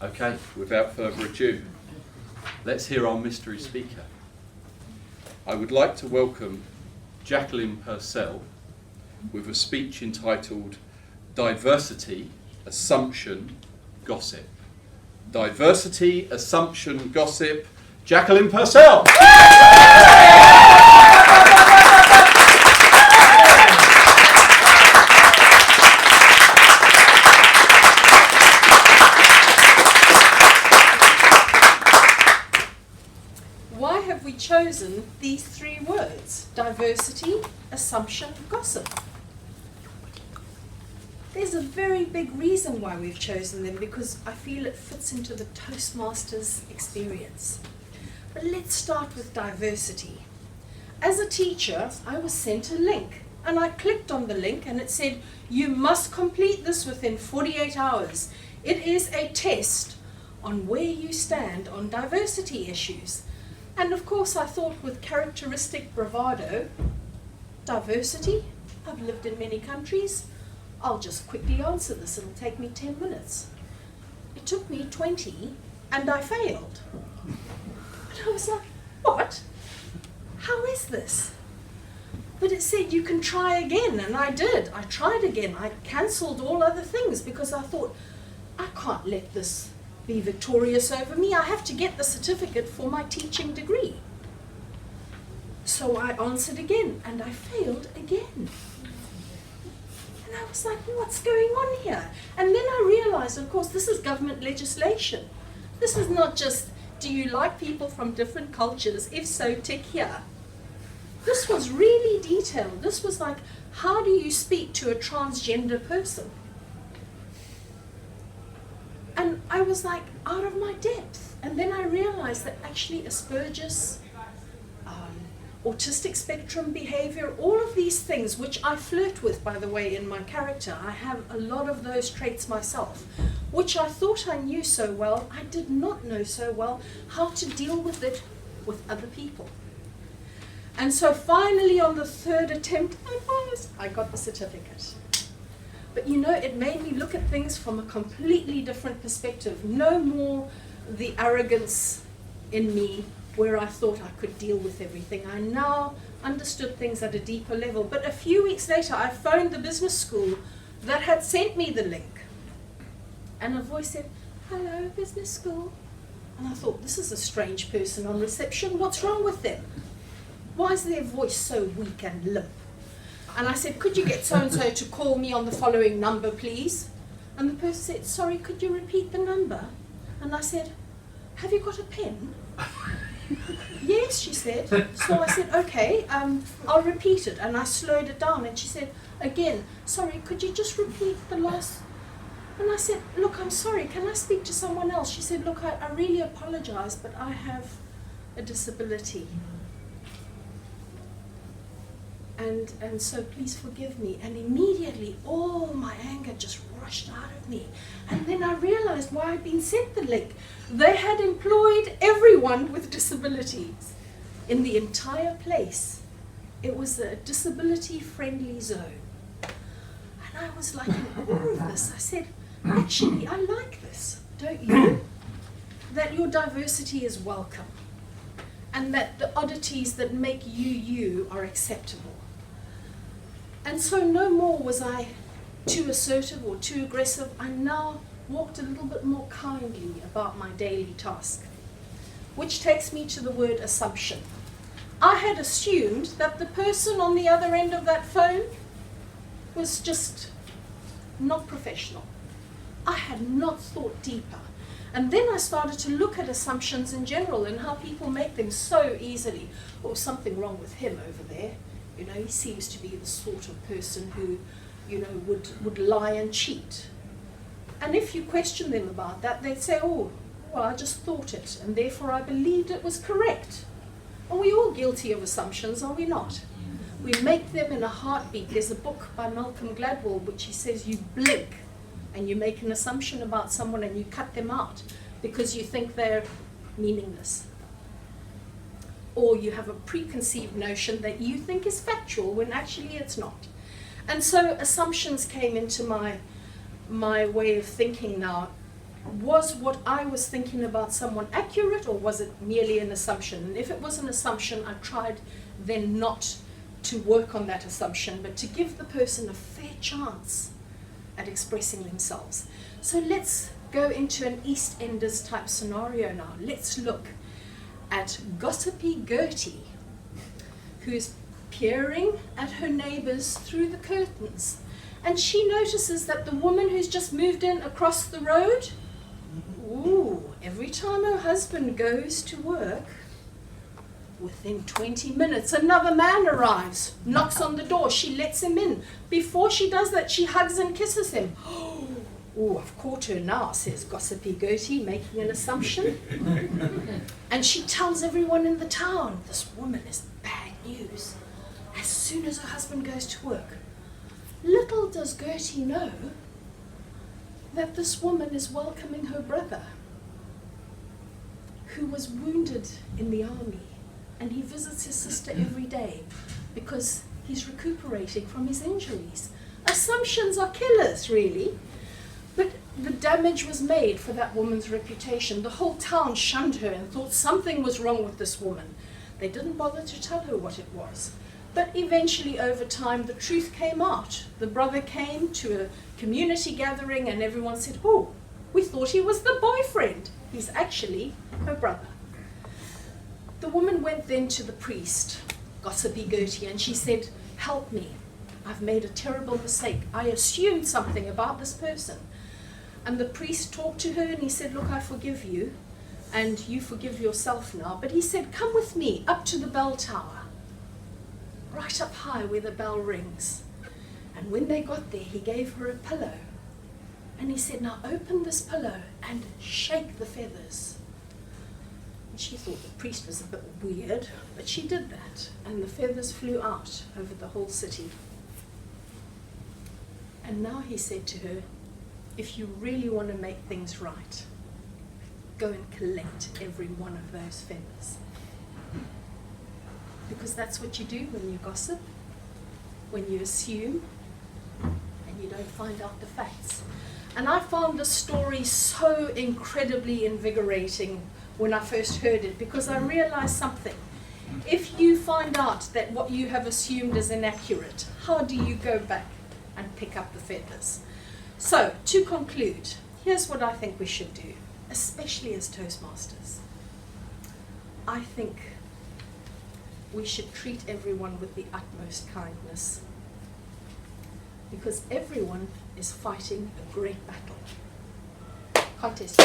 Okay, without further ado, let's hear our mystery speaker. I would like to welcome Jacqueline Purcell with a speech entitled Diversity, Assumption, Gossip. Diversity, Assumption, Gossip. Jacqueline Purcell! Why have we chosen these three words? Diversity, assumption, gossip. There's a very big reason why we've chosen them, because I feel it fits into the Toastmasters experience. But let's start with diversity. As a teacher, I was sent a link, and I clicked on the link and it said, you must complete this within 48 hours. It is a test on where you stand on diversity issues. And of course I thought, with characteristic bravado, diversity? I've lived in many countries. I'll just quickly answer this. It'll take me 10 minutes. It took me 20 and I failed. And I was like, what? How is this? But it said you can try again, and I did. I tried again. I cancelled all other things because I thought, I can't let this be victorious over me. I have to get the certificate for my teaching degree. So I answered again, and I failed again. And I was like, what's going on here? And then I realized, of course, this is government legislation. This is not just, do you like people from different cultures? If so, tick here. This was really detailed. This was like, how do you speak to a transgender person? And I was like out of my depth. And then I realized that actually Asperger's, autistic spectrum behavior, all of these things, which I flirt with, by the way, in my character. I have a lot of those traits myself, which I thought I knew so well. I did not know so well how to deal with it with other people. And so finally, on the third attempt, I got the certificate. But you know, it made me look at things from a completely different perspective. No more the arrogance in me where I thought I could deal with everything. I now understood things at a deeper level. But a few weeks later, I phoned the business school that had sent me the link. And a voice said, hello, business school. And I thought, this is a strange person on reception. What's wrong with them? Why is their voice so weak and limp? And I said, could you get so-and-so to call me on the following number, please? And the person said, sorry, could you repeat the number? And I said, have you got a pen? Yes, she said. So I said, okay, I'll repeat it. And I slowed it down. And she said, again, sorry, could you just repeat the last? And I said, look, I'm sorry, can I speak to someone else? She said, look, I really apologize, but I have a disability. And so please forgive me. And immediately all my anger just rushed out of me. And then I realized why I'd been sent the link. They had employed everyone with disabilities in the entire place. It was a disability-friendly zone. And I was like in awe of this. I said, actually, I like this, don't you? That your diversity is welcome. And that the oddities that make you you are acceptable. And so no more was I too assertive or too aggressive. I now walked a little bit more kindly about my daily task. Which takes me to the word assumption. I had assumed that the person on the other end of that phone was just not professional. I had not thought deeper. And then I started to look at assumptions in general and how people make them so easily. Oh, something wrong with him over there. You know, he seems to be the sort of person who, you know, would lie and cheat. And if you question them about that, they'd say, oh, well, I just thought it, and therefore I believed it was correct. Are we all guilty of assumptions, are we not? We make them in a heartbeat. There's a book by Malcolm Gladwell which he says you blink and you make an assumption about someone and you cut them out because you think they're meaningless. Or you have a preconceived notion that you think is factual when actually it's not. And so assumptions came into my way of thinking now. was what I was thinking about someone accurate, or was it merely an assumption? And if it was an assumption, I tried then not to work on that assumption, but to give the person a fair chance at expressing themselves. So let's go into an EastEnders type scenario now. Let's look at gossipy Gertie, who's peering at her neighbours through the curtains. And she notices that the woman who's just moved in across the road, every time her husband goes to work, within 20 minutes, another man arrives, knocks on the door, she lets him in. Before she does that, she hugs and kisses him. Oh, I've caught her now, says gossipy Gertie, making an assumption. And she tells everyone in the town, this woman is bad news, as soon as her husband goes to work. Little does Gertie know that this woman is welcoming her brother, who was wounded in the army, and he visits his sister every day because he's recuperating from his injuries. Assumptions are killers, really. But the damage was made for that woman's reputation. The whole town shunned her and thought something was wrong with this woman. They didn't bother to tell her what it was. But eventually, over time, the truth came out. The brother came to a community gathering and everyone said, oh, we thought he was the boyfriend. He's actually her brother. The woman went then to the priest, gossipy Gertie, and she said, help me. I've made a terrible mistake. I assumed something about this person. And the priest talked to her and he said, look, I forgive you, and you forgive yourself now. But he said, come with me up to the bell tower, right up high where the bell rings. And when they got there, he gave her a pillow. And he said, now open this pillow and shake the feathers. And she thought the priest was a bit weird, but she did that. And the feathers flew out over the whole city. And now he said to her, if you really want to make things right, go and collect every one of those feathers. Because that's what you do when you gossip, when you assume, and you don't find out the facts. And I found this story so incredibly invigorating when I first heard it, because I realized something. If you find out that what you have assumed is inaccurate, how do you go back and pick up the feathers? So, to conclude, here's what I think we should do, especially as Toastmasters. I think we should treat everyone with the utmost kindness, because everyone is fighting a great battle. Contest.